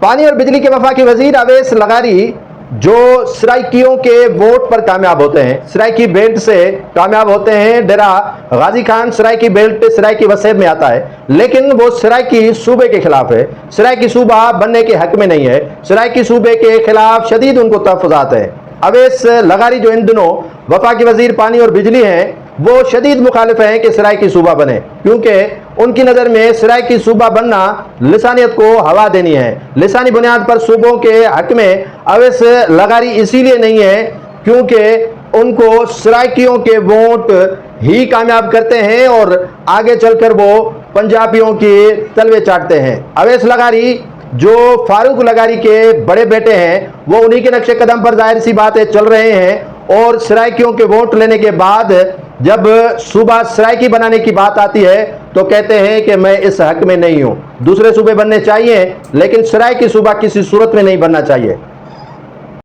पानी और बिजली के वफाकी वजीर अवैस लगारी जो सराइकियों के वोट पर कामयाब होते हैं, सराइकी बेल्ट से कामयाब होते हैं। डेरा गाजी खान सराइकी बेल्ट सराइकी वसेब में आता है, लेकिन वो सराइकी सूबे के खिलाफ है, सराइकी सूबा बनने के हक में नहीं है, सराइकी सूबे के खिलाफ शदीद उनको तहफ़्फ़ुज़ात है। अवैस लगारी जो इन दिनों वफाकी वजीर पानी और बिजली हैं, वो शदीद मुखालिफ हैं कि सराइकी सूबा बने, क्योंकि उनकी नज़र में सराइकी सूबा बनना लिसानियत को हवा देनी है। लिसानी बुनियाद पर सूबों के हक में अवैस लगारी इसीलिए नहीं है क्योंकि उनको सराइकियों के वोट ही कामयाब करते हैं और आगे चलकर वो पंजाबियों के तलवे चाटते हैं। अवैस लगारी जो फारूक लगारी के बड़े बेटे हैं, वो उन्हीं के नक्शे कदम पर जाहिर सी बात है चल रहे हैं। और सराइकियों के वोट लेने के बाद जब सूबा सराइकी बनाने की बात आती है तो कहते हैं कि मैं इस हक में नहीं हूं, दूसरे सूबे बनने चाहिए लेकिन सराइकी सूबा किसी सूरत में नहीं बनना चाहिए।